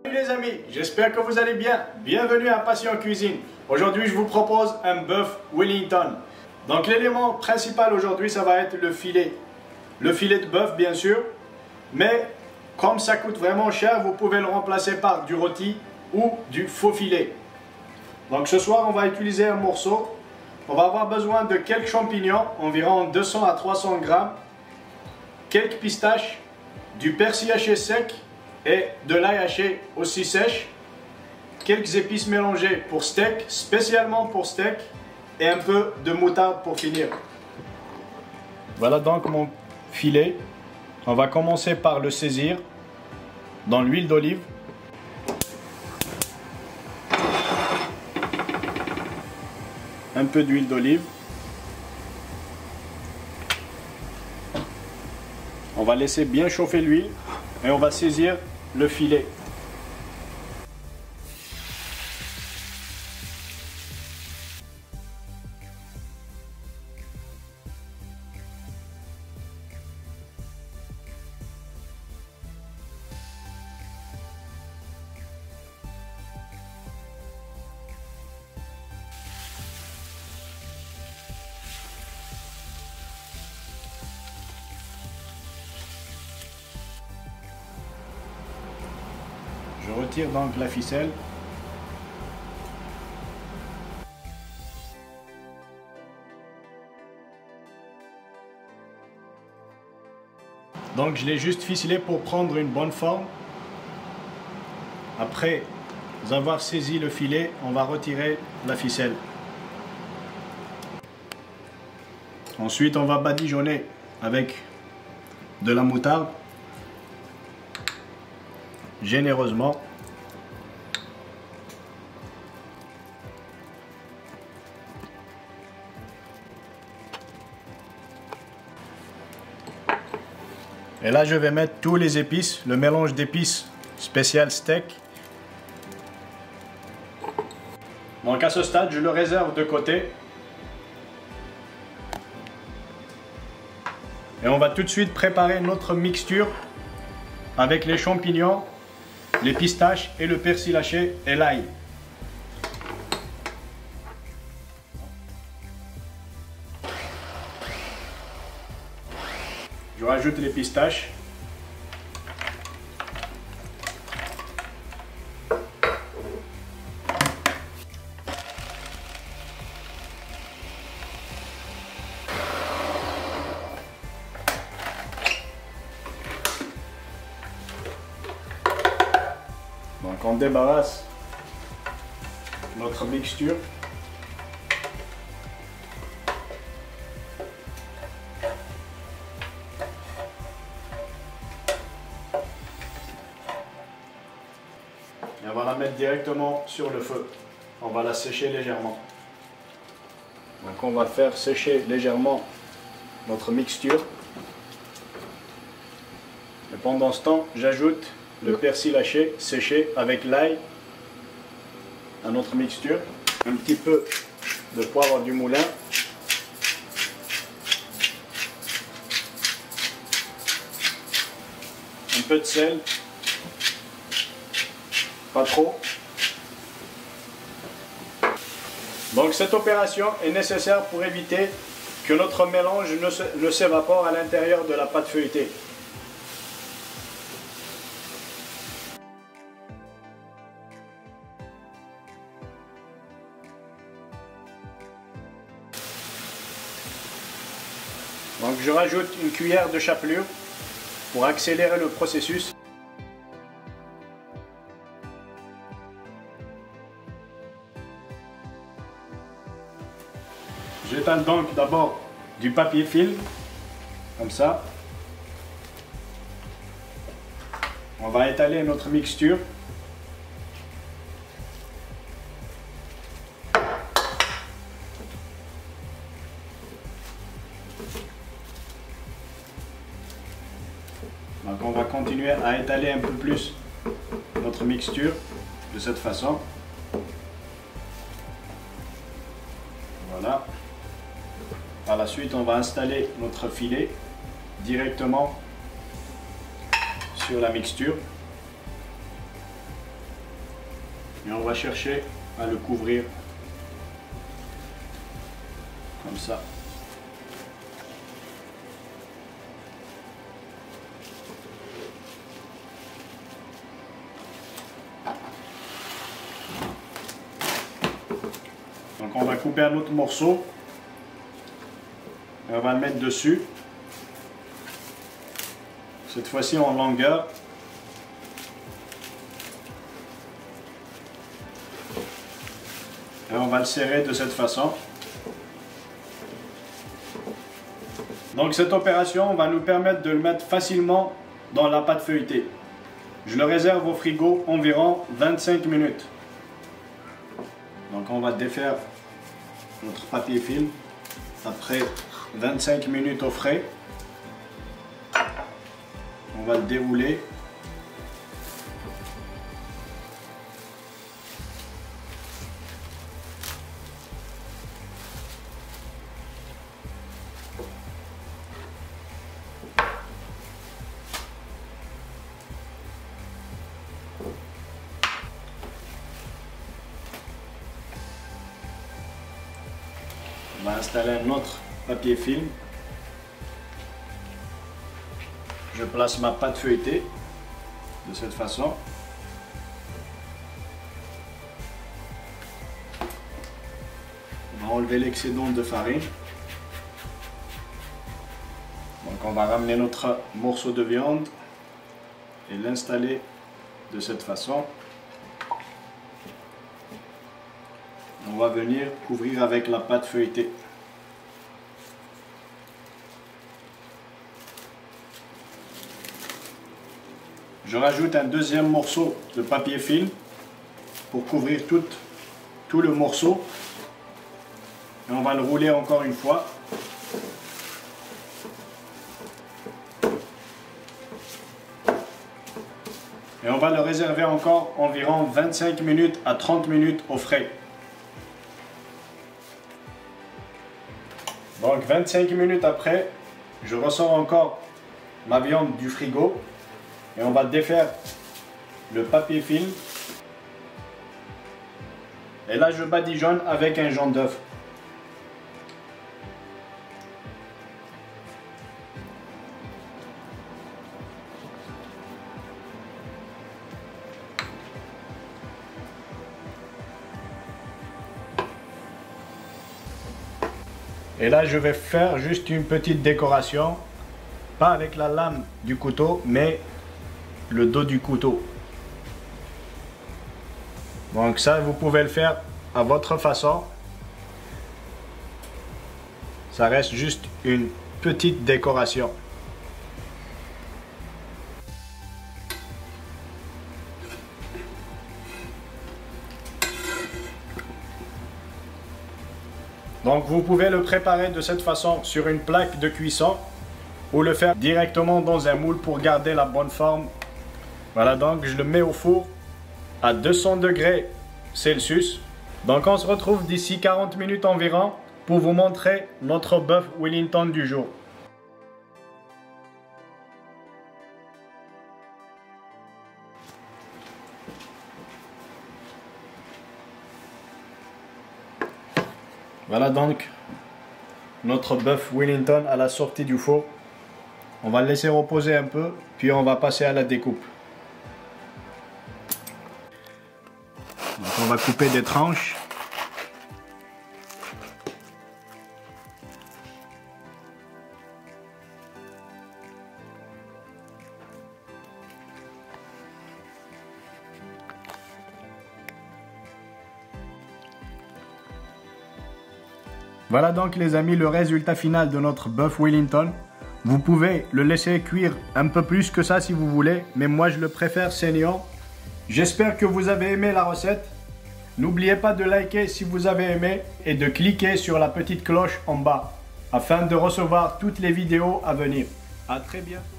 Salut les amis, j'espère que vous allez bien. Bienvenue à Passion Cuisine. Aujourd'hui, je vous propose un bœuf Wellington. Donc l'élément principal aujourd'hui, ça va être le filet. Le filet de bœuf, bien sûr. Mais comme ça coûte vraiment cher, vous pouvez le remplacer par du rôti ou du faux filet. Donc ce soir, on va utiliser un morceau. On va avoir besoin de quelques champignons, environ 200 à 300 grammes. Quelques pistaches, du persil haché sec et de l'ail haché aussi sèche, quelques épices mélangées pour steak, spécialement pour steak, et un peu de moutarde pour finir. Voilà donc mon filet. On va commencer par le saisir dans l'huile d'olive. Un peu d'huile d'olive. On va laisser bien chauffer l'huile et on va saisir le filet. Je retire donc la ficelle. Donc je l'ai juste ficelé pour prendre une bonne forme. Après avoir saisi le filet, on va retirer la ficelle. Ensuite, on va badigeonner avec de la moutarde. Généreusement. Et là, je vais mettre tous les épices, le mélange d'épices spécial steak. Donc à ce stade, je le réserve de côté. Et on va tout de suite préparer notre mixture avec les champignons, les pistaches et le persil haché et l'ail. Je rajoute les pistaches. Donc on débarrasse notre mixture. Et on va la mettre directement sur le feu. On va la sécher légèrement. Donc on va faire sécher légèrement notre mixture. Et pendant ce temps, j'ajoute le persil haché séché avec l'ail à notre mixture. Un petit peu de poivre du moulin. Un peu de sel. Pas trop. Donc cette opération est nécessaire pour éviter que notre mélange ne s'évapore à l'intérieur de la pâte feuilletée. Donc je rajoute une cuillère de chapelure pour accélérer le processus. J'étale donc d'abord du papier film, comme ça. On va étaler notre mixture. Donc on va continuer à étaler un peu plus notre mixture de cette façon. Voilà. Par la suite, on va installer notre filet directement sur la mixture. Et on va chercher à le couvrir comme ça. Donc on va couper un autre morceau et on va le mettre dessus. Cette fois-ci en longueur. Et on va le serrer de cette façon. Donc cette opération va nous permettre de le mettre facilement dans la pâte feuilletée. Je le réserve au frigo environ 25 minutes. Donc on va défaire notre papier film après 25 minutes au frais. On va le dérouler. On va installer un autre papier film. Je place ma pâte feuilletée de cette façon. On va enlever l'excédent de farine. Donc on va ramener notre morceau de viande et l'installer de cette façon. On va venir couvrir avec la pâte feuilletée. Je rajoute un deuxième morceau de papier film pour couvrir tout le morceau. Et on va le rouler encore une fois. Et on va le réserver encore environ 25 minutes à 30 minutes au frais. Donc 25 minutes après, je ressors encore ma viande du frigo. Et on va défaire le papier film. Et là, je badigeonne avec un jaune d'œuf. Et là, je vais faire juste une petite décoration. Pas avec la lame du couteau, mais le dos du couteau. Donc ça, vous pouvez le faire à votre façon. Ça reste juste une petite décoration. Donc vous pouvez le préparer de cette façon sur une plaque de cuisson ou le faire directement dans un moule pour garder la bonne forme. Voilà, donc je le mets au four à 200 degrés Celsius. Donc on se retrouve d'ici 40 minutes environ pour vous montrer notre bœuf Wellington du jour. Voilà donc notre bœuf Wellington à la sortie du four. On va le laisser reposer un peu, puis on va passer à la découpe. Donc on va couper des tranches. Voilà donc les amis le résultat final de notre bœuf Wellington. Vous pouvez le laisser cuire un peu plus que ça si vous voulez, mais moi je le préfère saignant. J'espère que vous avez aimé la recette. N'oubliez pas de liker si vous avez aimé et de cliquer sur la petite cloche en bas afin de recevoir toutes les vidéos à venir. À très bientôt.